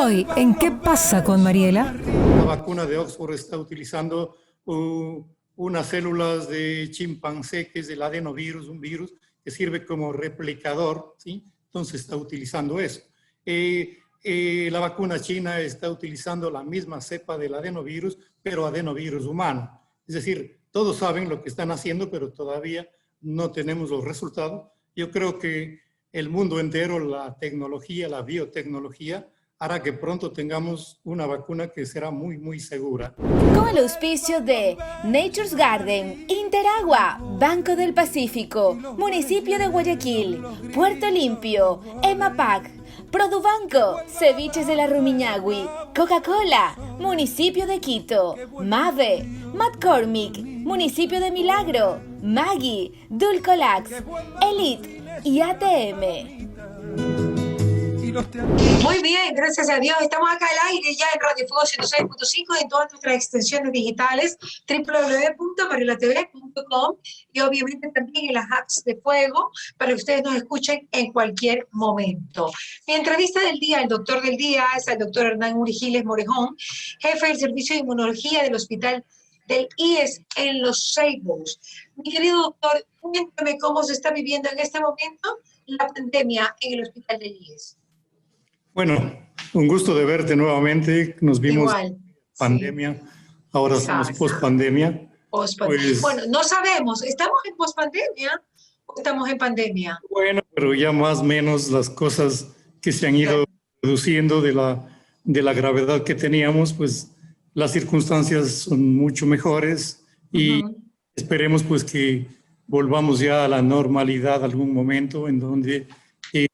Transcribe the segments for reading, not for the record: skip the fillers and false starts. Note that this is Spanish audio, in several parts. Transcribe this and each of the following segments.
Hoy, ¿en qué pasa con Mariela? La vacuna de Oxford está utilizando unas células de chimpancé, que es el adenovirus, un virus que sirve como replicador, ¿sí? Entonces está utilizando eso. La vacuna china está utilizando la misma cepa del adenovirus, pero adenovirus humano. Es decir, todos saben lo que están haciendo, pero todavía no tenemos los resultados. Yo creo que el mundo entero, la tecnología, la biotecnología, hará que pronto tengamos una vacuna que será muy, muy segura. Con el auspicio de Nature's Garden, Interagua, Banco del Pacífico, Municipio de Guayaquil, Puerto Limpio, EMAPAC, Produbanco, Ceviches de la Rumiñahui, Coca-Cola, Municipio de Quito, MAVE, McCormick, Municipio de Milagro, Maggi, Dulcolax, Elite y ATM. Muy bien, gracias a Dios. Estamos acá al aire ya en Radio Fuego 106.5 en todas nuestras extensiones digitales, www.mariolatv.com y obviamente también en las apps de Fuego para que ustedes nos escuchen en cualquier momento. Mi entrevista del día, el doctor del día, es el doctor Hernán Urigiles Morejón, jefe del Servicio de Inmunología del Hospital del IES en Los Ceibos. Mi querido doctor, cuéntame cómo se está viviendo en este momento la pandemia en el Hospital del IES. Bueno, un gusto de verte nuevamente. Nos vimos en pandemia, sí. Ahora estamos post-pandemia. Pues, bueno, no sabemos, ¿estamos en post-pandemia o estamos en pandemia? Bueno, pero ya más o menos las cosas que se han ido reduciendo de la gravedad que teníamos, pues las circunstancias son mucho mejores y esperemos pues que volvamos ya a la normalidad algún momento en donde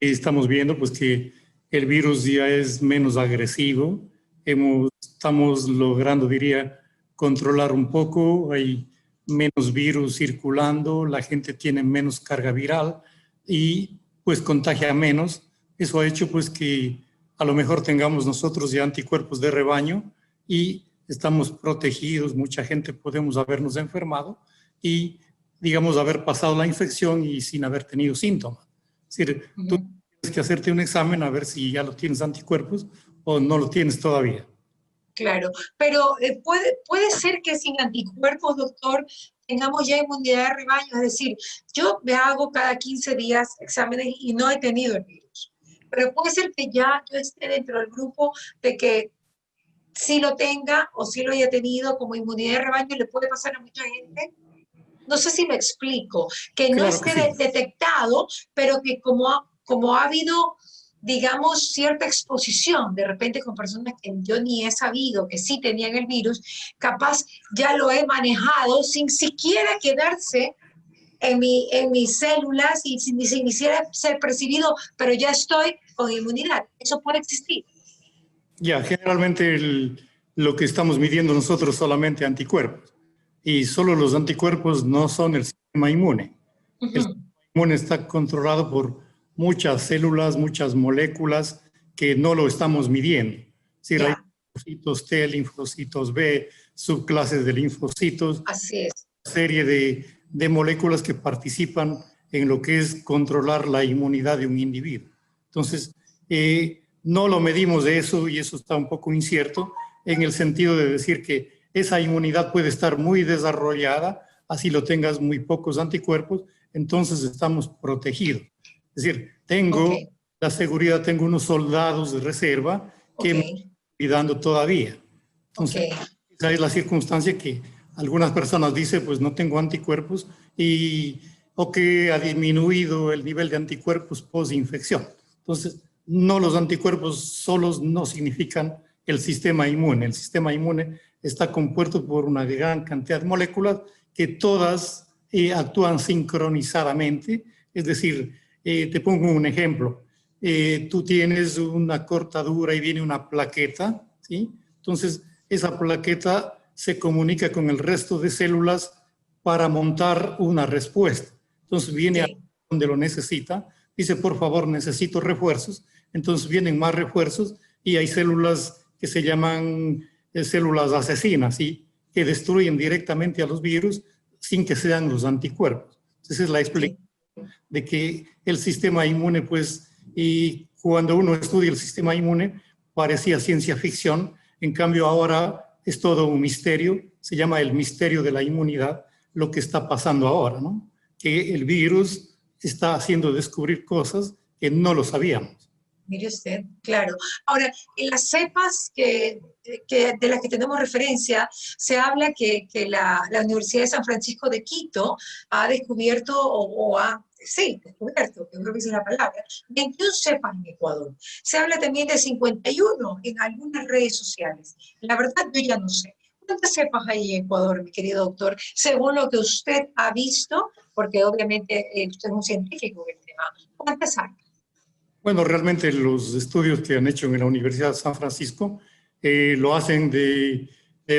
estamos viendo pues que el virus ya es menos agresivo, estamos logrando, diría, controlar un poco, hay menos virus circulando, la gente tiene menos carga viral y pues contagia menos. Eso ha hecho pues que a lo mejor tengamos nosotros ya anticuerpos de rebaño y estamos protegidos, mucha gente podemos habernos enfermado y digamos haber pasado la infección y sin haber tenido síntomas. Es decir, tú tienes que hacerte un examen a ver si ya lo tienes anticuerpos o no lo tienes todavía. Claro, pero puede ser que sin anticuerpos, doctor, tengamos ya inmunidad de rebaño. Es decir, yo me hago cada 15 días exámenes y no he tenido el virus. Pero puede ser que ya yo esté dentro del grupo de que sí lo tenga o sí lo haya tenido como inmunidad de rebaño y le puede pasar a mucha gente. No sé si me explico, que no esté detectado, pero que como ha habido, digamos, cierta exposición, de repente con personas que yo ni he sabido que sí tenían el virus, capaz ya lo he manejado sin siquiera quedarse en mis células y sin ni siquiera ser percibido, pero ya estoy con inmunidad. ¿Eso puede existir? Ya, generalmente lo que estamos midiendo nosotros solamente anticuerpos. Y solo los anticuerpos no son el sistema inmune. El sistema inmune está controlado por muchas células, muchas moléculas que no lo estamos midiendo. Es decir, hay linfocitos T, linfocitos B, subclases de linfocitos. Así es. Una serie de moléculas que participan en lo que es controlar la inmunidad de un individuo. Entonces, no lo medimos de eso y eso está un poco incierto en el sentido de decir que esa inmunidad puede estar muy desarrollada, así lo tengas muy pocos anticuerpos, entonces estamos protegidos. Es decir, tengo la seguridad, tengo unos soldados de reserva que me están cuidando todavía. Entonces, esa es la circunstancia que algunas personas dicen, pues no tengo anticuerpos o que ha disminuido el nivel de anticuerpos post-infección. Entonces, no, los anticuerpos solos no significan el sistema inmune. El sistema inmune está compuesto por una gran cantidad de moléculas que todas actúan sincronizadamente. Es decir, te pongo un ejemplo. Tú tienes una cortadura y viene una plaqueta, ¿sí? Entonces, esa plaqueta se comunica con el resto de células para montar una respuesta. Entonces, viene a donde lo necesita, dice, por favor, necesito refuerzos. Entonces, vienen más refuerzos y hay células que se llaman células asesinas, ¿sí? Que destruyen directamente a los virus sin que sean los anticuerpos. Esa es la explicación de que el sistema inmune, pues, y cuando uno estudia el sistema inmune, parecía ciencia ficción, en cambio ahora es todo un misterio, se llama el misterio de la inmunidad, lo que está pasando ahora, ¿no? Que el virus está haciendo descubrir cosas que no lo sabíamos. Mire usted, claro. Ahora, en las cepas de las que tenemos referencia, se habla que la Universidad de San Francisco de Quito ha descubierto, sí, descubierto, que creo que esa es la palabra, 21 cepas en Ecuador. Se habla también de 51 en algunas redes sociales. La verdad, yo ya no sé. ¿Cuántas cepas hay en Ecuador, mi querido doctor, según lo que usted ha visto? Porque obviamente usted es un científico del tema. ¿Cuántas hay? Bueno, realmente los estudios que han hecho en la Universidad de San Francisco lo hacen de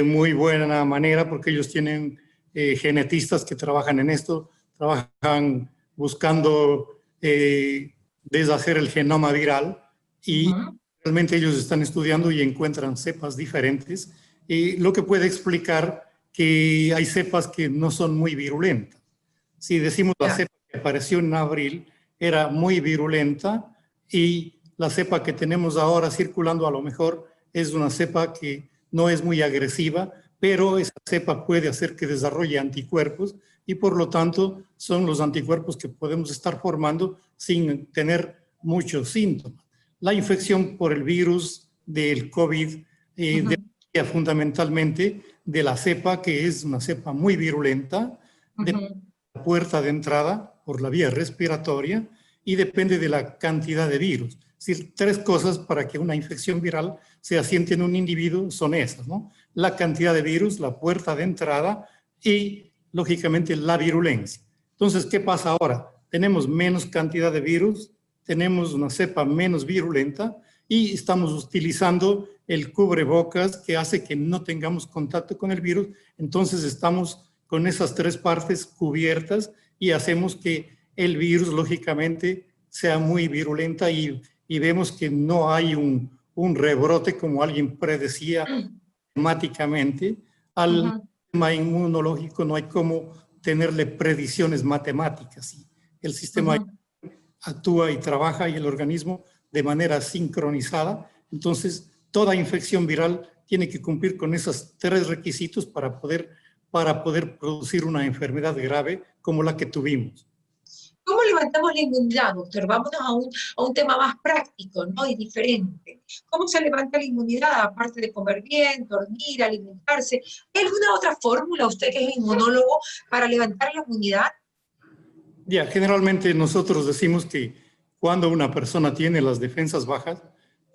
muy buena manera porque ellos tienen genetistas que trabajan en esto, trabajan buscando deshacer el genoma viral y realmente ellos están estudiando y encuentran cepas diferentes, lo que puede explicar que hay cepas que no son muy virulentas. Si decimos la cepa que apareció en abril era muy virulenta, y la cepa que tenemos ahora circulando a lo mejor es una cepa que no es muy agresiva, pero esa cepa puede hacer que desarrolle anticuerpos y por lo tanto son los anticuerpos que podemos estar formando sin tener muchos síntomas. La infección por el virus del COVID depende fundamentalmente de la cepa, que es una cepa muy virulenta, de la puerta de entrada por la vía respiratoria, y depende de la cantidad de virus. Es decir, tres cosas para que una infección viral se asiente en un individuo son esas, ¿no? La cantidad de virus, la puerta de entrada y, lógicamente, la virulencia. Entonces, ¿qué pasa ahora? Tenemos menos cantidad de virus, tenemos una cepa menos virulenta y estamos utilizando el cubrebocas que hace que no tengamos contacto con el virus. Entonces, estamos con esas tres partes cubiertas y hacemos que el virus, lógicamente, sea muy virulenta y vemos que no hay un rebrote como alguien predecía matemáticamente. Al sistema inmunológico no hay como tenerle predicciones matemáticas. El sistema actúa y trabaja y el organismo de manera sincronizada. Entonces, toda infección viral tiene que cumplir con esos tres requisitos para poder producir una enfermedad grave como la que tuvimos. ¿Cómo levantamos la inmunidad, doctor? Vámonos a un tema más práctico, ¿no? Y diferente. ¿Cómo se levanta la inmunidad, aparte de comer bien, dormir, alimentarse? ¿Hay alguna otra fórmula, usted que es inmunólogo, para levantar la inmunidad? Ya, generalmente nosotros decimos que cuando una persona tiene las defensas bajas,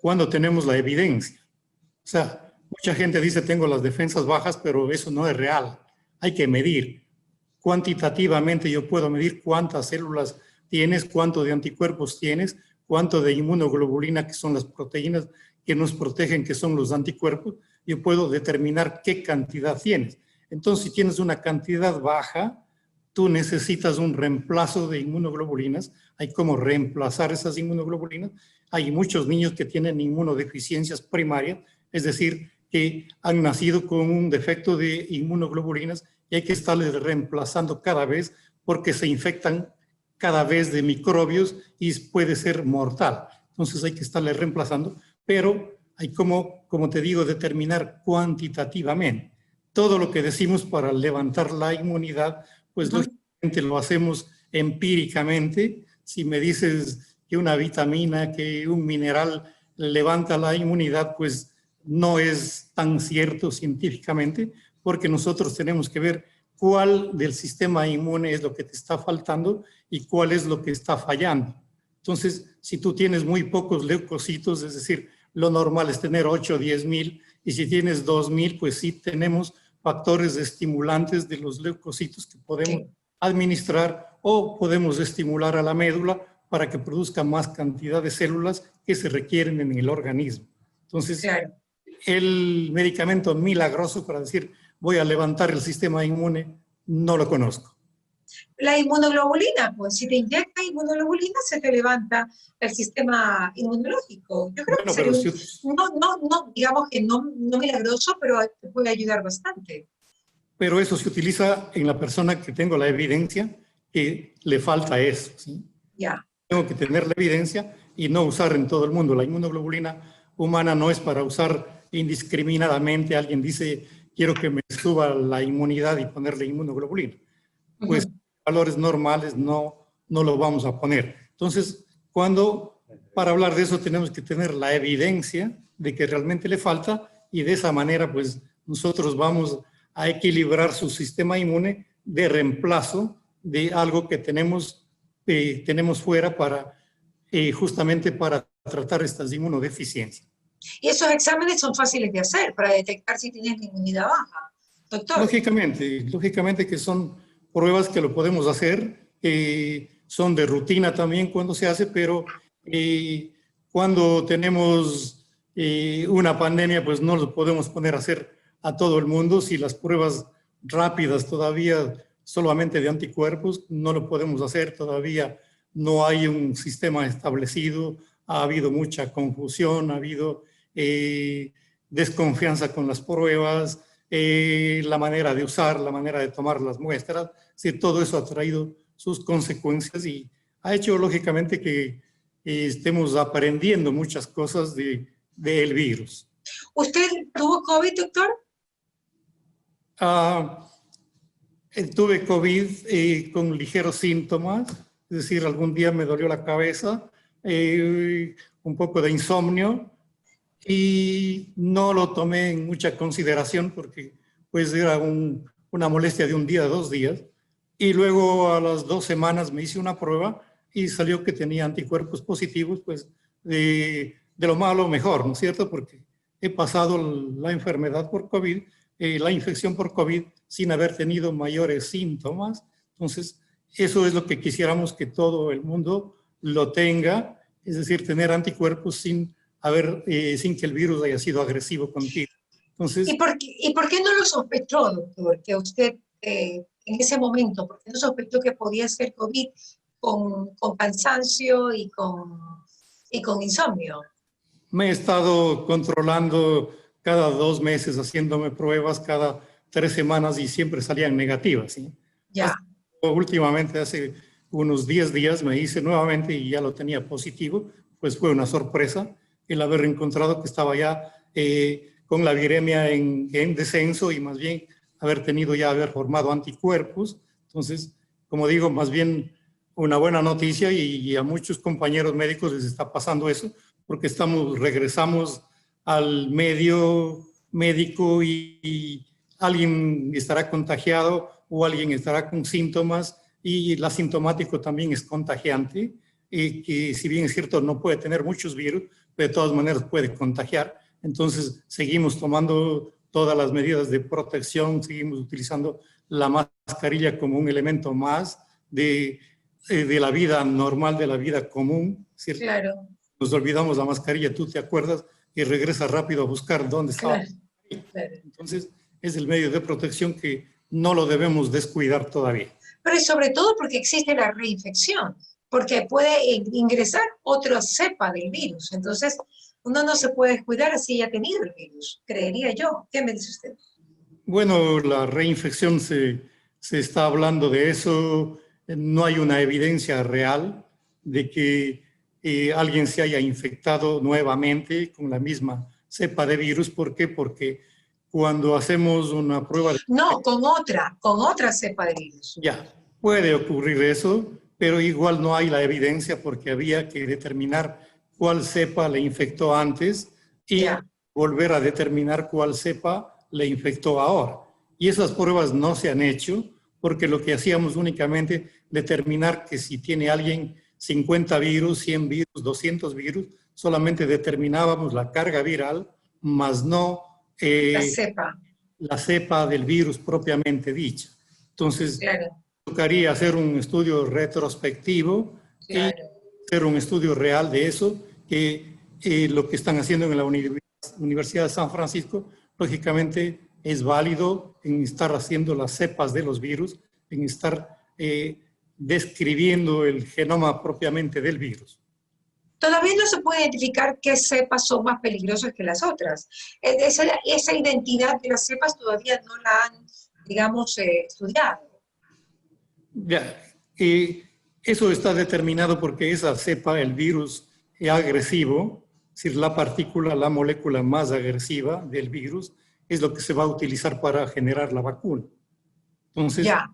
cuando tenemos la evidencia. O sea, mucha gente dice tengo las defensas bajas, pero eso no es real. Hay que medir. Cuantitativamente yo puedo medir cuántas células tienes, cuánto de anticuerpos tienes, cuánto de inmunoglobulina, que son las proteínas que nos protegen, que son los anticuerpos. Yo puedo determinar qué cantidad tienes. Entonces, si tienes una cantidad baja, tú necesitas un reemplazo de inmunoglobulinas. Hay cómo reemplazar esas inmunoglobulinas. Hay muchos niños que tienen inmunodeficiencias primarias, es decir, que han nacido con un defecto de inmunoglobulinas y hay que estarles reemplazando cada vez porque se infectan cada vez de microbios y puede ser mortal. Entonces hay que estarles reemplazando, pero hay como te digo, determinar cuantitativamente. Todo lo que decimos para levantar la inmunidad, pues lógicamente lo hacemos empíricamente. Si me dices que una vitamina, que un mineral levanta la inmunidad, pues no es tan cierto científicamente, porque nosotros tenemos que ver cuál del sistema inmune es lo que te está faltando y cuál es lo que está fallando. Entonces, si tú tienes muy pocos leucocitos, es decir, lo normal es tener 8 o 10 mil, y si tienes 2.000, pues sí tenemos factores estimulantes de los leucocitos que podemos administrar o podemos estimular a la médula para que produzca más cantidad de células que se requieren en el organismo. Entonces, el medicamento milagroso para decir voy a levantar el sistema inmune, no lo conozco. La inmunoglobulina, pues si te inyectas inmunoglobulina se te levanta el sistema inmunológico. Yo creo que sería digamos que no milagroso, pero te puede ayudar bastante. Pero eso se utiliza en la persona que tengo la evidencia que le falta eso, ¿sí? Ya. Tengo que tener la evidencia y no usar en todo el mundo. La inmunoglobulina humana no es para usar indiscriminadamente. Alguien dice, quiero que me suba la inmunidad y ponerle inmunoglobulina. Pues valores normales no lo vamos a poner. Entonces, para hablar de eso tenemos que tener la evidencia de que realmente le falta, y de esa manera pues nosotros vamos a equilibrar su sistema inmune de reemplazo de algo que tenemos fuera justamente para tratar estas inmunodeficiencias. Y esos exámenes son fáciles de hacer para detectar si tienes la inmunidad baja, doctor. Lógicamente que son pruebas que lo podemos hacer, son de rutina también cuando se hace, pero cuando tenemos una pandemia, pues no lo podemos poner a hacer a todo el mundo. Si las pruebas rápidas todavía solamente de anticuerpos, no lo podemos hacer todavía. No hay un sistema establecido, ha habido mucha confusión, ha habido desconfianza con las pruebas, la manera de usar, la manera de tomar las muestras. Sí, todo eso ha traído sus consecuencias y ha hecho lógicamente que estemos aprendiendo muchas cosas del virus. ¿Usted tuvo COVID, doctor? Tuve COVID con ligeros síntomas, es decir, algún día me dolió la cabeza, un poco de insomnio, y no lo tomé en mucha consideración porque pues era una molestia de un día, 2 días, y luego a las 2 semanas me hice una prueba y salió que tenía anticuerpos positivos, pues de lo malo mejor, ¿no es cierto? Porque he pasado la enfermedad por COVID, la infección por COVID sin haber tenido mayores síntomas. Entonces, eso es lo que quisiéramos que todo el mundo lo tenga, es decir, tener anticuerpos sin que el virus haya sido agresivo contigo. Entonces, ¿Y por qué no lo sospechó, doctor, que usted en ese momento, por qué no sospechó que podía ser COVID con cansancio y con insomnio? me he estado controlando cada 2 meses, haciéndome pruebas cada 3 semanas y siempre salían negativas, ¿sí? Ya. Últimamente, hace unos 10 días, me hice nuevamente y ya lo tenía positivo. Pues fue una sorpresa el haber encontrado que estaba ya con la viremia en descenso y más bien haber formado anticuerpos. Entonces, como digo, más bien una buena noticia, y a muchos compañeros médicos les está pasando eso, porque regresamos al medio médico y alguien estará contagiado o alguien estará con síntomas, y el asintomático también es contagiante, que si bien es cierto no puede tener muchos virus, pero de todas maneras puede contagiar. Entonces seguimos tomando todas las medidas de protección, seguimos utilizando la mascarilla como un elemento más de la vida normal, de la vida común, ¿cierto? Claro. Nos olvidamos la mascarilla, tú te acuerdas, y regresas rápido a buscar dónde estaba. Claro. Entonces es el medio de protección que no lo debemos descuidar todavía. Pero sobre todo porque existe la reinfección, porque puede ingresar otra cepa del virus. Entonces, uno no se puede descuidar así ya ha tenido el virus, creería yo. ¿Qué me dice usted? Bueno, la reinfección se está hablando de eso. No hay una evidencia real de que alguien se haya infectado nuevamente con la misma cepa de virus. ¿Por qué? Porque cuando hacemos una prueba... No, con otra cepa de virus. Ya, puede ocurrir eso, pero igual no hay la evidencia porque había que determinar cuál cepa le infectó antes y volver a determinar cuál cepa le infectó ahora. Y esas pruebas no se han hecho porque lo que hacíamos únicamente determinar que si tiene alguien 50 virus, 100 virus, 200 virus, solamente determinábamos la carga viral, más no la cepa del virus propiamente dicha. Entonces, tocaría hacer un estudio retrospectivo y hacer un estudio real de eso, que lo que están haciendo en la Universidad de San Francisco, lógicamente es válido en estar haciendo las cepas de los virus, en estar describiendo el genoma propiamente del virus. Todavía no se puede identificar qué cepas son más peligrosas que las otras. Esa identidad de las cepas todavía no la han, digamos, estudiado. Ya, eso está determinado porque esa cepa, el virus agresivo, Es decir, la partícula, la molécula más agresiva del virus es lo que se va a utilizar para generar la vacuna. Entonces, Ya.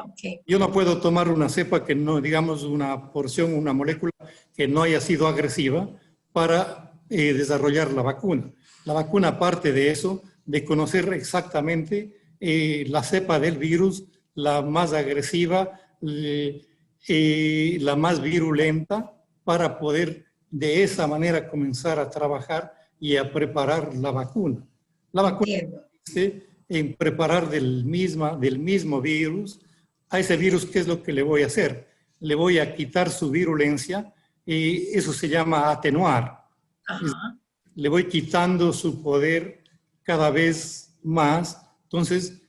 Ok. yo no puedo tomar una cepa que no, digamos, una porción, una molécula que no haya sido agresiva para desarrollar la vacuna. La vacuna parte de eso, de conocer exactamente la cepa del virus, la más agresiva, la más virulenta, para poder de esa manera comenzar a trabajar y a preparar la vacuna. La vacuna Entiendo. consiste en preparar del mismo virus. A ese virus, ¿qué es lo que le voy a hacer? Le voy a quitar su virulencia y eso se llama atenuar. Ajá. Le voy quitando su poder cada vez más. Entonces,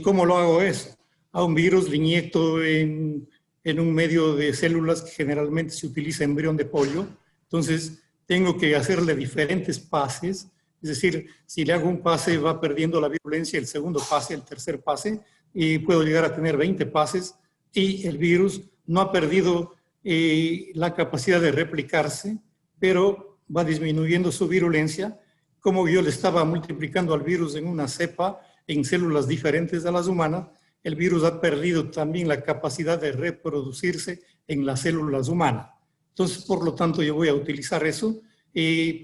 ¿cómo lo hago eso? A un virus le inyecto en un medio de células que generalmente se utiliza embrión de pollo. Entonces, tengo que hacerle diferentes pases. Es decir, si le hago un pase, va perdiendo la virulencia, el segundo pase, el tercer pase, y puedo llegar a tener 20 pases, y el virus no ha perdido la capacidad de replicarse, pero va disminuyendo su virulencia. Como yo le estaba multiplicando al virus en una cepa, en células diferentes a las humanas, el virus ha perdido también la capacidad de reproducirse en las células humanas. Entonces, por lo tanto, yo voy a utilizar eso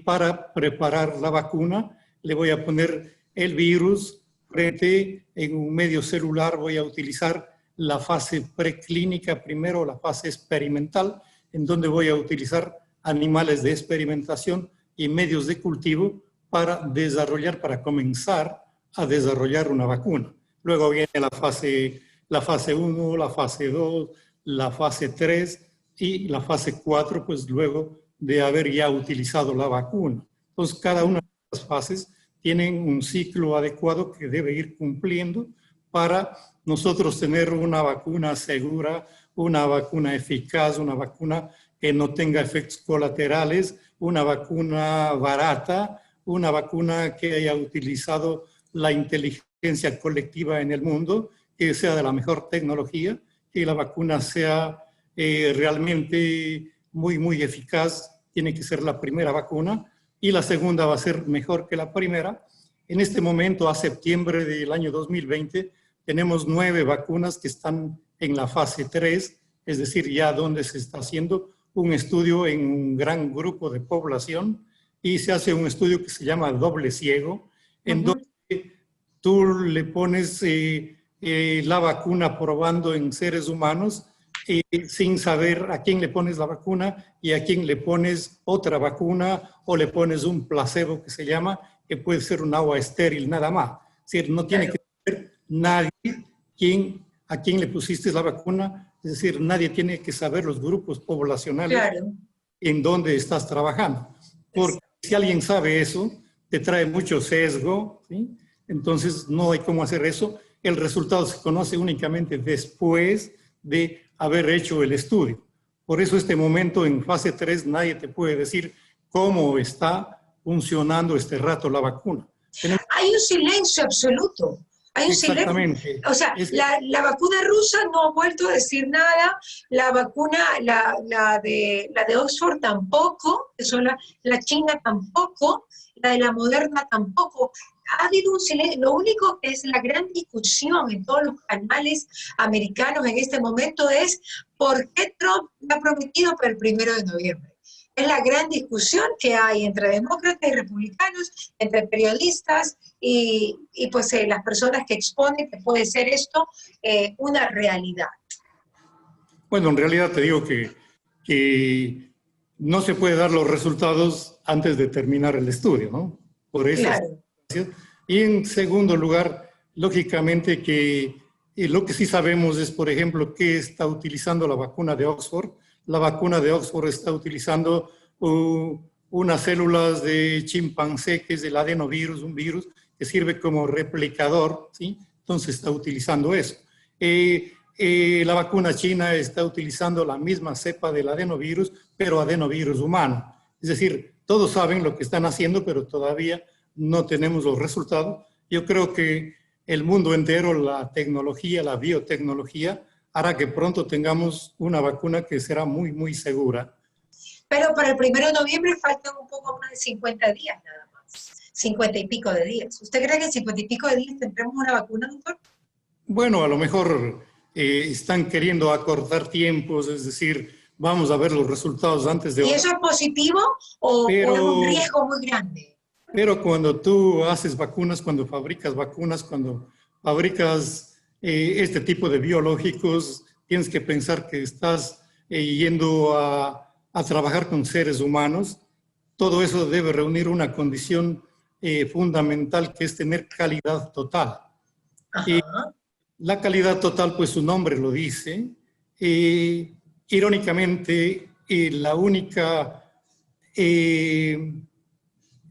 para preparar la vacuna. Le voy a poner el virus frente en un medio celular. Voy a utilizar la fase preclínica primero, la fase experimental, en donde voy a utilizar animales de experimentación y medios de cultivo para comenzar a desarrollar una vacuna. Luego viene la fase 1, la fase 2, la fase 3 y la fase 4, pues luego de haber ya utilizado la vacuna. Entonces, cada una de las fases tienen un ciclo adecuado que debe ir cumpliendo para nosotros tener una vacuna segura, una vacuna eficaz, una vacuna que no tenga efectos colaterales, una vacuna barata, una vacuna que haya utilizado la inteligencia colectiva en el mundo, que sea de la mejor tecnología, que la vacuna sea realmente muy eficaz. Tiene que ser la primera vacuna y la segunda va a ser mejor que la primera. En este momento, a septiembre del año 2020, tenemos 9 vacunas que están en la fase 3, es decir, ya donde se está haciendo un estudio en un gran grupo de población, y se hace un estudio que se llama doble ciego, en donde tú le pones la vacuna probando en seres humanos sin saber a quién le pones la vacuna y a quién le pones otra vacuna, o le pones un placebo que se llama, que puede ser un agua estéril nada más. Es decir, no tiene que saber nadie a quién le pusiste la vacuna, es decir, nadie tiene que saber los grupos poblacionales en donde estás trabajando. Porque si alguien sabe eso, te trae mucho sesgo, ¿sí? Entonces no hay cómo hacer eso. El resultado se conoce únicamente después de haber hecho el estudio. Por eso este momento en fase 3 nadie te puede decir cómo está funcionando este rato la vacuna. Hay un silencio absoluto. Hay un silencio. O sea, la vacuna rusa no ha vuelto a decir nada, la vacuna, la de Oxford tampoco, la china tampoco, la de la Moderna tampoco. Ha habido un silencio. Lo único que es la gran discusión en todos los canales americanos en este momento es por qué Trump lo ha prometido para el 1 de noviembre. Es la gran discusión que hay entre demócratas y republicanos, entre periodistas y pues las personas que exponen que puede ser esto una realidad. Bueno, en realidad te digo que no se puede dar los resultados antes de terminar el estudio, ¿no? Por eso. Claro. Y en segundo lugar, lógicamente que lo que sí sabemos es, por ejemplo, que está utilizando la vacuna de Oxford. La vacuna de Oxford está utilizando unas células de chimpancé, que es el adenovirus, un virus que sirve como replicador, ¿sí? Entonces está utilizando eso. La vacuna china está utilizando la misma cepa del adenovirus, pero adenovirus humano. Es decir, todos saben lo que están haciendo, pero todavía no tenemos los resultados. Yo creo que el mundo entero, la tecnología, la biotecnología, hará que pronto tengamos una vacuna que será muy segura. Pero para el 1 de noviembre faltan un poco más de 50 días nada más. 50 y pico de días. ¿Usted cree que en 50 y pico de días tendremos una vacuna, doctor? Bueno, a lo mejor están queriendo acortar tiempos, es decir, vamos a ver los resultados antes de... ¿Y eso es positivo o es un riesgo muy grande? Pero cuando tú haces vacunas, cuando fabricas este tipo de biológicos, tienes que pensar que estás yendo a trabajar con seres humanos. Todo eso debe reunir una condición fundamental, que es tener calidad total. La calidad total, pues su nombre lo dice. Irónicamente, la única,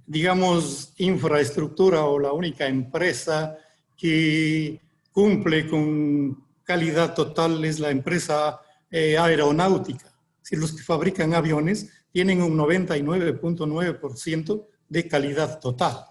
digamos, infraestructura o la única empresa que cumple con calidad total es la empresa aeronáutica. Si los que fabrican aviones tienen un 99.9% de calidad total.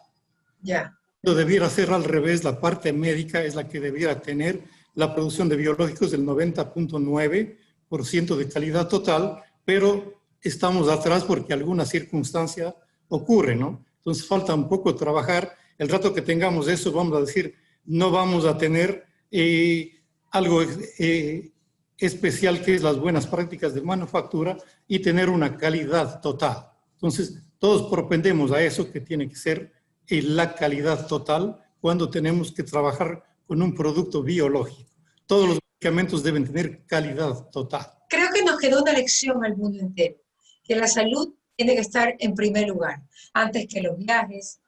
Ya. Debiera ser al revés, la parte médica es la que debiera tener la producción de biológicos del 90.9% de calidad total, pero estamos atrás porque alguna circunstancia ocurre, ¿no? Entonces falta un poco trabajar. El rato que tengamos eso, vamos a decir, no vamos a tener algo especial, que es las buenas prácticas de manufactura y tener una calidad total. Entonces, todos propendemos a eso, que tiene que ser la calidad total cuando tenemos que trabajar con un producto biológico. Todos los medicamentos deben tener calidad total. Creo que nos quedó una lección al mundo entero, que la salud tiene que estar en primer lugar, antes que los viajes,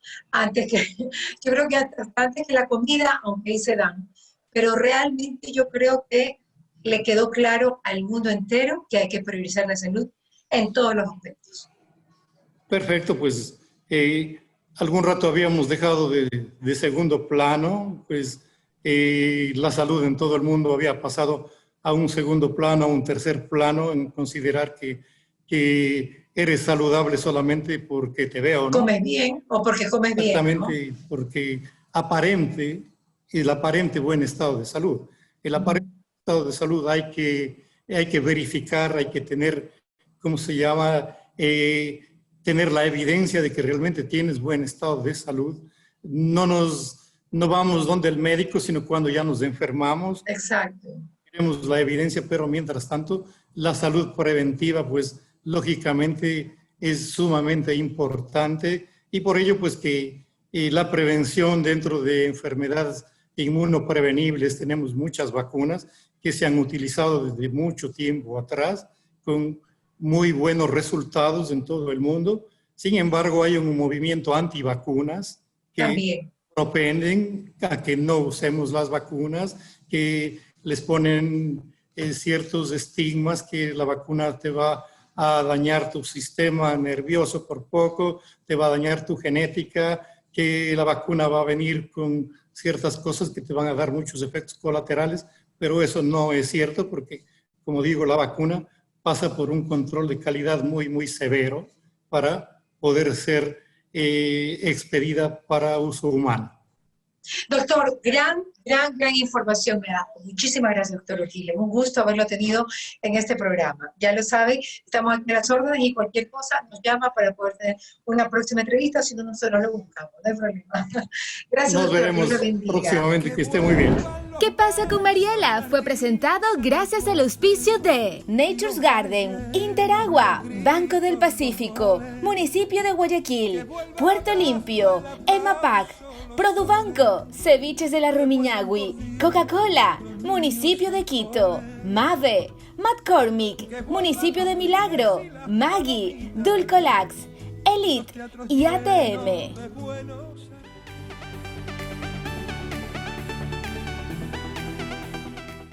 yo creo que antes que la comida, aunque ahí se dan, pero realmente yo creo que le quedó claro al mundo entero que hay que priorizar la salud en todos los aspectos. Perfecto, pues algún rato habíamos dejado de segundo plano, pues la salud en todo el mundo había pasado a un segundo plano, a un tercer plano, en considerar que eres saludable solamente porque te veo, ¿no? Comes bien o porque comes bien, exactamente, ¿no? Porque el aparente buen estado de salud. El aparente estado de salud hay que verificar, hay que tener, ¿cómo se llama? Tener la evidencia de que realmente tienes buen estado de salud. No vamos donde el médico, sino cuando ya nos enfermamos. Exacto. Tenemos la evidencia, pero mientras tanto, la salud preventiva, pues, lógicamente es sumamente importante, y por ello, pues, que la prevención dentro de enfermedades inmunoprevenibles, tenemos muchas vacunas que se han utilizado desde mucho tiempo atrás, con muy buenos resultados en todo el mundo. Sin embargo, hay un movimiento antivacunas que también propenden a que no usemos las vacunas, que les ponen ciertos estigmas, que la vacuna te va a dañar tu sistema nervioso por poco, te va a dañar tu genética, que la vacuna va a venir con ciertas cosas que te van a dar muchos efectos colaterales, pero eso no es cierto porque, como digo, la vacuna pasa por un control de calidad muy, muy severo para poder ser expedida para uso humano. Doctor, gran información me da. Muchísimas gracias, doctor Urquile. Un gusto haberlo tenido en este programa. Ya lo sabe, estamos aquí a las órdenes y cualquier cosa nos llama para poder tener una próxima entrevista, si no nosotros lo buscamos, no hay problema. Gracias, nos doctor. Veremos próximamente, que esté muy bien. ¿Qué pasa con Mariela? Fue presentado gracias al auspicio de Nature's Garden, Interagua, Banco del Pacífico, Municipio de Guayaquil, Puerto Limpio, EMAPAC, Produbanco, Ceviches de la Rumiñahui, Coca-Cola, Municipio de Quito, Mave, McCormick, Municipio de Milagro, Maggi, Dulcolax, Elite y ATM.